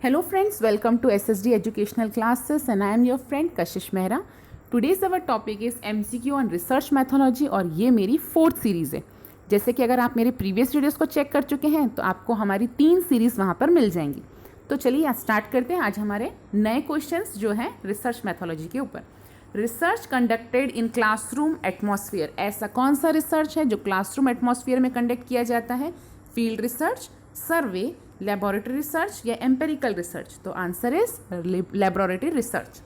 Hello friends, welcome to SSD Educational Classes and I am your friend Kashish Mehra. Today's our topic is MCQ on research methodology और ये मेरी 4th series है। जैसे कि अगर आप मेरे प्रीवियस वीडियोस को चेक कर चुके हैं तो आपको हमारी 3 सीरीज़ वहाँ पर मिल जाएंगी। तो चलिए आज स्टार्ट करते हैं। आज हमारे नए क्वेश्चंस जो हैं रिसर्च मैथोलॉजी के ऊपर। Research conducted in classroom atmosphere, ऐसा कौन सा रिसर्च है जो क्लासरूम एटमॉस्फेयर में कंडक्ट किया जाता है? फील्ड रिसर्च, सर्वे, लेबोरेटरी रिसर्च या एम्पेरिकल रिसर्च? तो answer is laboratory research.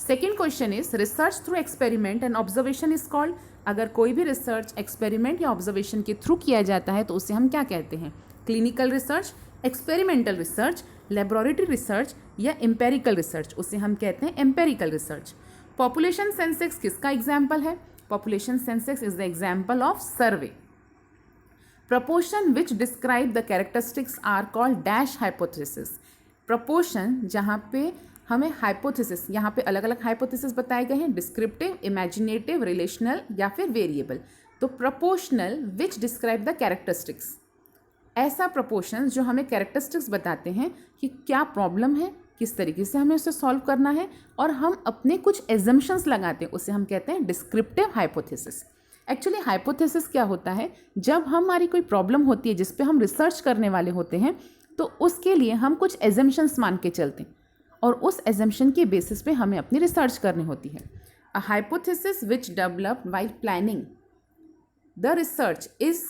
Second question is research through experiment and observation is called, अगर कोई भी रिसर्च एक्सपेरिमेंट या ऑब्जर्वेशन के थ्रू किया जाता है तो उसे हम क्या कहते हैं? Clinical research, experimental research, laboratory research या एम्पेरिकल रिसर्च? उसे हम कहते हैं एम्पेरिकल रिसर्च। पॉपुलेशन सेंसस किसका एग्जाम्पल है? Population census is the example of survey. Proportion which describe the characteristics are called dash hypothesis. Proportion जहाँ पे हमें hypothesis, यहाँ पे अलग अलग hypothesis बताए गए हैं, descriptive, imaginative, relational या फिर variable। तो proportional which describe the characteristics, ऐसा proportions जो हमें characteristics बताते हैं कि क्या प्रॉब्लम है, किस तरीके से हमें उसे सॉल्व करना है और हम अपने कुछ assumptions लगाते हैं, उसे हम कहते हैं descriptive hypothesis। एक्चुअली हाइपोथेसिस क्या होता है? जब हमारी कोई प्रॉब्लम होती है जिस पे हम रिसर्च करने वाले होते हैं तो उसके लिए हम कुछ एजम्पशंस मान के चलते हैं और उस एजम्पशन के बेसिस पे हमें अपनी रिसर्च करनी होती है। A hypothesis which developed while planning the research is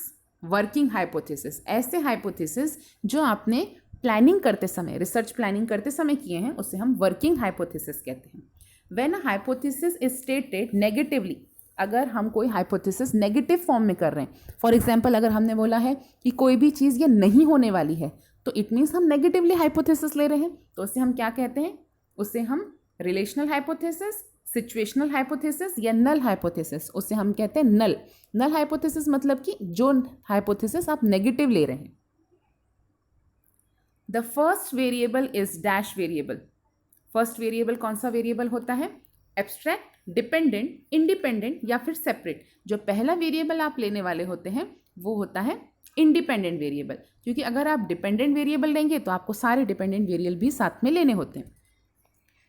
working hypothesis. ऐसे हाइपोथेसिस जो आपने प्लानिंग करते समय, रिसर्च प्लानिंग करते समय किए हैं उसे हम वर्किंग हाइपोथेसिस कहते हैं। When a hypothesis is stated negatively, अगर हम कोई हाइपोथेसिस नेगेटिव फॉर्म में कर रहे हैं, फॉर एग्जांपल अगर हमने बोला है कि कोई भी चीज़ ये नहीं होने वाली है तो इट मीन्स हम नेगेटिवली हाइपोथेसिस ले रहे हैं, तो उसे हम क्या कहते हैं? उसे हम रिलेशनल हाइपोथेसिस, सिचुएशनल हाइपोथेसिस या नल हाइपोथेसिस, उसे हम कहते हैं नल। नल हाइपोथेसिस मतलब कि जो हाइपोथेसिस आप नेगेटिव ले रहे हैं। The first variable is dash variable. First variable कौन सा वेरिएबल होता है? एब्स्ट्रैक्ट, डिपेंडेंट, इंडिपेंडेंट या फिर सेपरेट। जो पहला वेरिएबल आप लेने वाले होते हैं वो होता है इंडिपेंडेंट वेरिएबल, क्योंकि अगर आप डिपेंडेंट वेरिएबल लेंगे तो आपको सारे डिपेंडेंट वेरिएबल भी साथ में लेने होते हैं।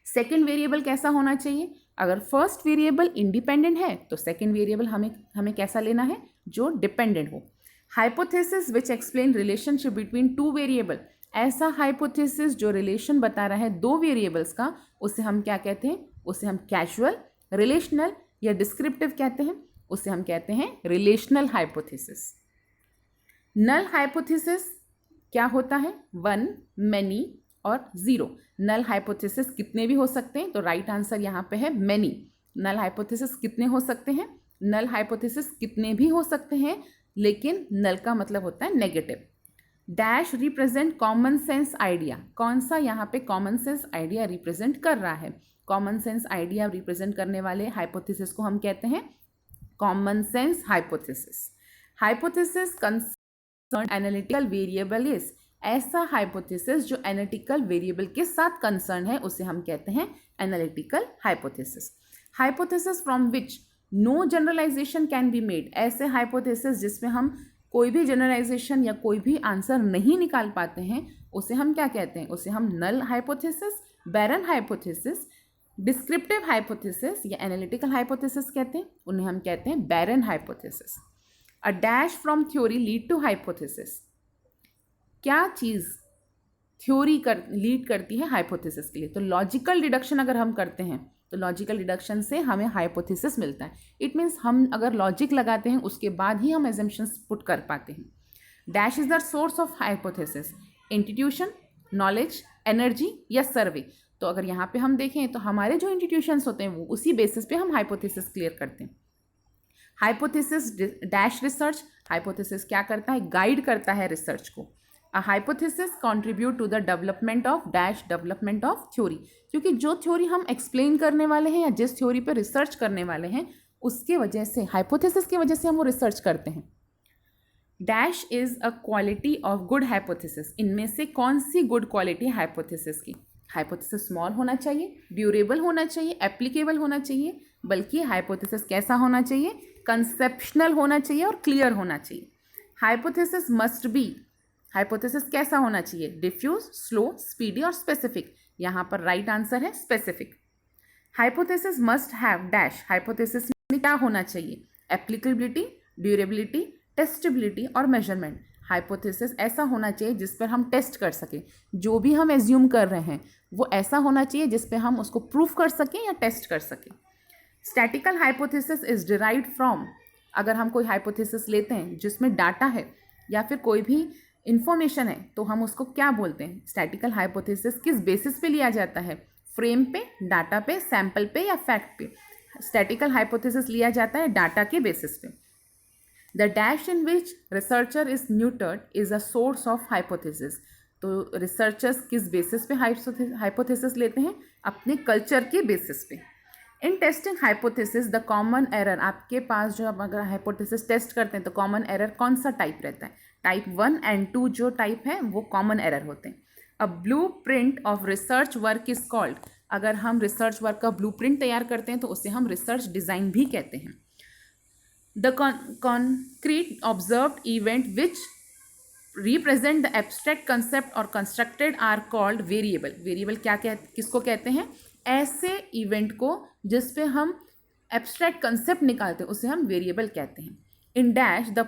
सेकेंड वेरिएबल कैसा होना चाहिए? अगर फर्स्ट वेरिएबल इंडिपेंडेंट है तो सेकेंड वेरिएबल हमें कैसा लेना है? जो डिपेंडेंट हो। Hypothesis which explain relationship between two variable, ऐसा हाइपोथेसिस जो रिलेशन बता रहा है दो वेरिएबल्स का, उसे हम क्या कहते हैं? उसे हम कैजुअल, रिलेशनल या डिस्क्रिप्टिव कहते हैं, उसे हम कहते हैं रिलेशनल हाइपोथेसिस। नल हाइपोथेसिस क्या होता है? 1, मैनी और 0। नल हाइपोथेसिस कितने भी हो सकते हैं, तो राइट आंसर यहाँ पे है मैनी। नल हाइपोथेसिस कितने हो सकते हैं? नल हाइपोथेसिस कितने भी हो सकते हैं, लेकिन नल का मतलब होता है negative. Dash represent common sense idea, कौन सा यहाँ पे कॉमन सेंस आइडिया रिप्रेजेंट कर रहा है? कॉमन सेंस आइडिया रिप्रेजेंट करने वाले हाइपोथेसिस को हम कहते हैं common sense hypothesis. Hypothesis concern analytical variable is, ऐसा हाइपोथेसिस जो एनालिटिकल वेरिएबल के साथ कंसर्न है उसे हम कहते हैं analytical hypothesis. Hypothesis from which no generalisation can be made, ऐसे हाइपोथेसिस जिसमें हम कोई भी जनरलाइजेशन या कोई भी आंसर नहीं निकाल पाते हैं उसे हम क्या कहते हैं? उसे हम null hypothesis, barren hypothesis, descriptive hypothesis या एनालिटिकल हाइपोथेसिस कहते हैं, उन्हें हम कहते हैं barren hypothesis. A dash from theory lead to hypothesis, क्या चीज़ थ्योरी लीड करती है हाइपोथेसिस के लिए? तो लॉजिकल डिडक्शन अगर हम करते हैं तो लॉजिकल डिडक्शन से हमें हाइपोथेसिस मिलता है। इट मीन्स हम अगर लॉजिक लगाते हैं उसके बाद ही हम एजम्पशंस पुट कर पाते हैं। Dash is the source of hypothesis, institution, knowledge, energy या सर्वे। तो अगर यहाँ पे हम देखें तो हमारे जो इंस्टीट्यूशंस होते हैं वो उसी बेसिस पे हम हाइपोथेसिस क्लियर करते हैं। हाइपोथेसिस डैश रिसर्च, हाइपोथेसिस क्या करता है? गाइड करता है रिसर्च को। A hypothesis contribute to the development of dash, development of theory, क्योंकि जो थ्योरी हम एक्सप्लेन करने वाले हैं या जिस थ्योरी पर रिसर्च करने वाले हैं उसके वजह से, हाइपोथेसिस की वजह से हम वो रिसर्च करते हैं। Dash is a quality of good hypothesis, इनमें से कौन सी गुड क्वालिटी हाइपोथेसिस की? हाइपोथेसिस स्मॉल होना चाहिए, ड्यूरेबल होना चाहिए, एप्लीकेबल होना चाहिए, बल्कि हाइपोथेसिस कैसा होना चाहिए? कंसेप्शनल होना चाहिए और क्लियर होना चाहिए। हाइपोथेसिस मस्ट बी हाइपोथेसिस कैसा होना चाहिए? डिफ्यूज, स्लो, स्पीडी और स्पेसिफिक। यहाँ पर राइट आंसर है specific. Hypothesis must have dash. Hypothesis में क्या होना चाहिए? एप्लीकेबिलिटी, ड्यूरेबिलिटी, टेस्टेबिलिटी और मेजरमेंट। हाइपोथेसिस ऐसा होना चाहिए जिस पर हम टेस्ट कर सकें। जो भी हम एज्यूम कर रहे हैं वो ऐसा होना चाहिए जिस पे हम उसको प्रूफ कर सकें या टेस्ट कर सकें। Statistical hypothesis is derived from. अगर हम कोई हाइपोथेसिस लेते हैं जिसमें डाटा है या फिर कोई भी इंफॉर्मेशन है तो हम उसको क्या बोलते हैं? स्टैटिकल हाइपोथेसिस किस बेसिस पे लिया जाता है? फ्रेम पे, डाटा पे, सैंपल पे या फैक्ट पे? स्टैटिकल हाइपोथेसिस लिया जाता है डाटा के बेसिस पे। The dash in which researcher is nurtured is a source of hypothesis. तो रिसर्चर्स किस बेसिस पे हाइपोथेसिस लेते हैं? अपने कल्चर के बेसिस पे। In testing hypothesis the common error, आपके पास जो अगर हाइपोथेसिस टेस्ट करते हैं तो कॉमन एरर कौन सा टाइप रहता है? टाइप 1 एंड 2 जो टाइप है वो कॉमन एरर होते हैं। A blueprint of research work is called. अगर हम रिसर्च वर्क का ब्लू प्रिंट तैयार करते हैं तो उसे हम रिसर्च डिज़ाइन भी कहते हैं। The concrete observed event which represent the abstract concept or constructed are called variable। Variable किसको कहते हैं? ऐसे इवेंट को जिस पे हम एब्स्ट्रैक्ट कंसेप्ट निकालते हैं उसे हम वेरिएबल कहते हैं। In dash the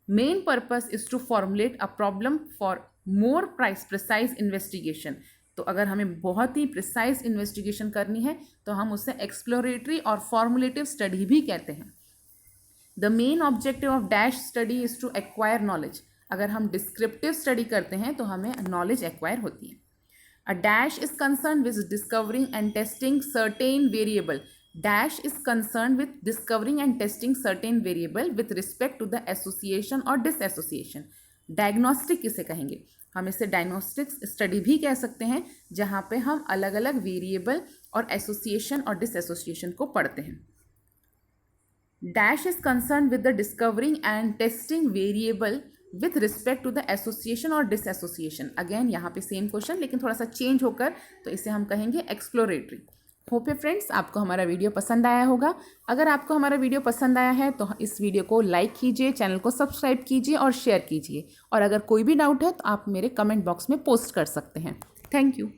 main purpose is to formulate a problem for more precise investigation. तो अगर हमें बहुत ही प्रिसाइज इन्वेस्टिगेशन करनी है तो हम उसे एक्सप्लोरेटरी और फॉर्मुलेटिव स्टडी भी कहते हैं। The main objective of dash study is to acquire knowledge. अगर हम डिस्क्रिप्टिव स्टडी करते हैं तो हमें नॉलेज एक्वायर होती है। A dash is concern with discovering and testing certain variable. Dash is concern with discovering and testing certain variable with respect to the association और disassociation. Diagnostic किसे कहेंगे? हम इसे डायग्नोस्टिक्स स्टडी भी कह सकते हैं जहाँ पे हम अलग अलग वेरिएबल और एसोसिएशन और डिसएसोसिएशन को पढ़ते हैं। Dash is concern with the discovering and testing variable with respect to the association और डिसएसोसिएशन। अगेन यहाँ पे सेम क्वेश्चन लेकिन थोड़ा सा चेंज होकर, तो इसे हम कहेंगे एक्सप्लोरेटरी। होप है फ्रेंड्स आपको हमारा वीडियो पसंद आया होगा। अगर आपको हमारा वीडियो पसंद आया है तो इस वीडियो को लाइक कीजिए, चैनल को सब्सक्राइब कीजिए और शेयर कीजिए। और अगर कोई भी डाउट है तो आप मेरे कमेंट बॉक्स में पोस्ट कर सकते हैं। Thank you.